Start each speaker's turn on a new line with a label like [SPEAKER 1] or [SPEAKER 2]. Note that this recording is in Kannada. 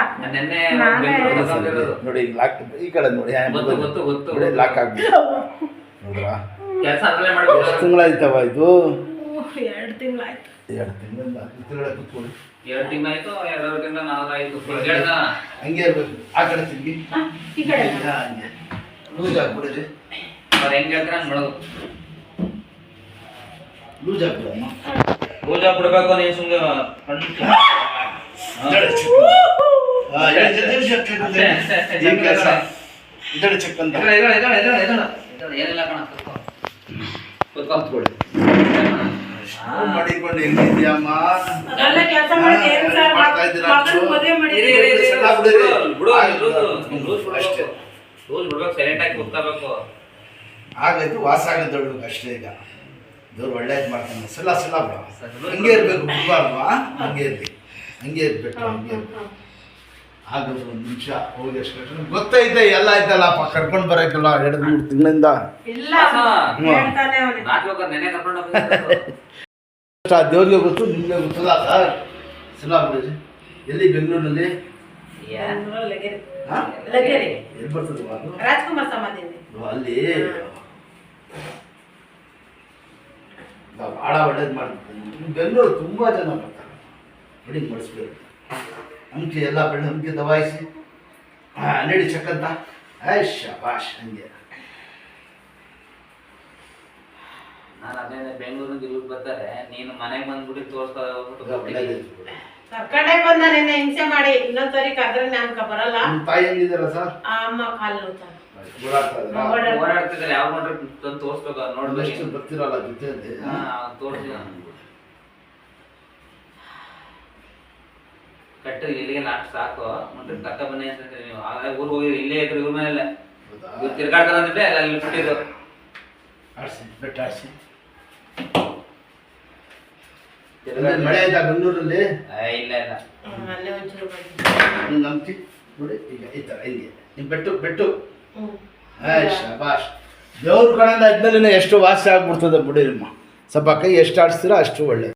[SPEAKER 1] ಅಂತ
[SPEAKER 2] ನೋಡಿ ಲಾಕ್ ಈ ಕಡೆ ನೋಡಿ ನೋಡಿ ಲಾಕ್ ಆಗ್ಬಿಟ್ಟು ನೋಡ್ರಾ ಎಷ್ಟು ತಿಂಗಳಾಯ್ತವ ಇದು
[SPEAKER 1] 2 ತಿಂಗಳಾಯ್ತು
[SPEAKER 2] 2 ತಿಂಗಳಿಂದ ಇತ್ತಗಡೆ ಕೂತ್ಕೊಳ್ಳಿ
[SPEAKER 3] 2 ತಿಂಗಳಾಯ್ತು 2 ತಿಂಗಳ 4 ಆಯ್ತು
[SPEAKER 2] ಹಂಗೆ ಇರ್ಬೇಕು ಆ ಕಡೆ ತಿರುಗಿ
[SPEAKER 1] ಈ ಕಡೆ
[SPEAKER 2] ಹಂಗೆ ಲೂಸ್ ಆಗ್ಬಿಡಿರಿ
[SPEAKER 3] ಅವ್ರು ಹೆಂಗೆ ಹೇಳ್ತಾರೆ ಹಂಗೆ ಮಾಡೋದು
[SPEAKER 2] ಲೂಸ್ ಆಗ್ಬಿಡಮ್ಮ
[SPEAKER 3] ಲೂಸ್ ಆಗ್ಬಿಡ್ಬೇಕು ನೀವು ಸುಮ್ಮನೆ
[SPEAKER 2] ಇದಡೆ ಚೆಕ್ ಅಂತ
[SPEAKER 3] ಏನಿಲ್ಲ ಕಣ
[SPEAKER 2] ಮಾಡಿಕೊಂಡು ಹೆಂಗಿದ್ಯಮ್ಮ
[SPEAKER 1] ಅದೆಲ್ಲ ಕೆಲಸ ಮಾಡಿ ಏನು ಸರ್ ಮಗನ ಮದುವೆ ಮಾಡಿ
[SPEAKER 3] ಸೈಲೆಂಟ್ ಆಗಿ ಕೂತ್ಕೋಬೇಕು
[SPEAKER 2] ಆಗಾಯ್ತು ವಾಸ ಆಗೋದು ದೊಡ್ಡ ಅಷ್ಟೇ ಈಗ ದೇವ್ರು ಒಳ್ಳೇದು ಮಾಡ್ತಾನೆ ಸಲ ಬಿಡ ಹಂಗೆ ಇರ್ಬೇಕು ಬಿಡಬಾರ್ದು ಹಂಗೆ ಇರ್ಲಿ ಹಂಗೆ ಇರ್ಬೇಕು ಹಂಗೆ ಆಗೋದು 1 ನಿಮಿಷ ಹೋಗಿ ಅಷ್ಟು ಗೊತ್ತೈತೆ ಎಲ್ಲ ಆಯ್ತಲ್ಲಪ್ಪ ಕರ್ಕೊಂಡು ಬರೋಕ್ಕಲ್ಲ 2-3 ತಿಂಗಳಿಂದ
[SPEAKER 1] ಇಲ್ಲ ಹೇಳ್ತಾನೆ ಅವನು
[SPEAKER 3] ನೆನೆ ಕರ್ಕೊಂಡು
[SPEAKER 2] ದೇವ್ರಿಗೆ ಗೊತ್ತು ನಿಮಗೆ ಗೊತ್ತಲ್ಲ ಸರ್ ಸಲ ಬಿಡಿ ಎಲ್ಲಿ ಬೆಂಗಳೂರಿನಲ್ಲಿ
[SPEAKER 1] ಲಗೇರಿ
[SPEAKER 2] ಎಲ್ಲಿ ಬರ್ತದೆ
[SPEAKER 1] ರಾಜ್ಕುಮಾರ್ ಸಮಾಧಿ
[SPEAKER 2] ಅಲ್ಲಿ ಭಾಳ ಒಳ್ಳೇದು ಮಾಡ್ತೀನಿ ಬೆಂಗಳೂರು ತುಂಬ ಜನ ಬರ್ತಾರೆ ವೆಡ್ಡಿಂಗ್ ಮಾಡಿಸ್ಬೇಕು ಅಂಕೆ ಎಲ್ಲ ಬೆಳ್ಳಿ ಅಂಕೆ ದಬಾಯಿಸಿ ನಡಿ ಚಕ್ಕಂತ ಶಾಬಾಷ್ ಹಂಗೆ
[SPEAKER 3] ನಾನು ಅದೇ ಬೆಂಗಳೂರಿಂದ ಇಲ್ಲಿಗೆ ಬರ್ತಾರೆ ನೀನು ಮನೆಗೆ ಬಂದ್ಬಿಟ್ಟು ತೋರಿಸ್ತಾ
[SPEAKER 1] ಕರ್ಕೊಂಡೇ ಬಂದ ನಿನ್ನೆ ಹಿಂಸೆ ಮಾಡಿ ಇನ್ನೊಂದ್ಸರಿ ಕರೆದ್ರೆ ನಾನು ಬರಲ್ಲ
[SPEAKER 2] ತಾಯಿ ಹೆಂಗಿದಾರ ಸರ್
[SPEAKER 1] ಅಮ್ಮ ಕಾಲು
[SPEAKER 3] ಓಡಾಡ್ತಿದ್ದಾರೆ ಯಾವ ಮಾಡ್ರೆ ತಂದು ತೋರಿಸ್ಬೇಕು ನೋಡ್ಬೇಕು
[SPEAKER 2] ಬರ್ತಿರಲ್ಲ ಜೊತೆ
[SPEAKER 3] ತೋರಿಸಿ ಕಟ್ಟು ಇಲ್ಲಿಗೆ ಲಾಸ್ಟ್ ಸಾಕು ಮತ್ತೆ ಕಕ್ಕ ಬನ್ನಿ ಅಂತಂದ್ರೆ ನೀವು ಆಗ ಊರಿಗೆ ಹೋಗಿ ಇಲ್ಲೇ ಇದ್ರು ಇವ್ರ ಮೇಲೆ ಇವ್ರು ತಿರ್ಗಾಡ್ತಾರೆ ಅಂತಿದ್ರೆ ಎಲ್ಲ ಇಲ್ಲಿ ಬಿಟ್ಟಿದ್ರು
[SPEAKER 2] ಆಡ್ಸಿ ಬೆಟ್ಟ ಆಡ್ಸಿ ಮಳೆ ಆಯ್ತಾ ಬೆಂಗಳೂರಲ್ಲಿ
[SPEAKER 3] ಇಲ್ಲ ಇಲ್ಲ
[SPEAKER 1] ಅಲ್ಲೇ ಒಂಚೂರು
[SPEAKER 2] ನಂಬ್ತಿ ನೋಡಿ ಈಗ ಈ ಥರ ಹಿಂಗೆ ನೀವು ಬೆಟ್ಟು ಶಾಬಾಷ್ ದೇವ್ರ ಕಡೆಯಿಂದ ಇದ್ಮೇಲೆ ಎಷ್ಟು ವಾಸಿ ಆಗ್ಬಿಡ್ತದೆ ಬಿಡಿ ನಿಮ್ಮ ಸ್ವಲ್ಪ ಕೈ ಎಷ್ಟು ಆಡಿಸ್ತೀರೋ ಅಷ್ಟು ಒಳ್ಳೆ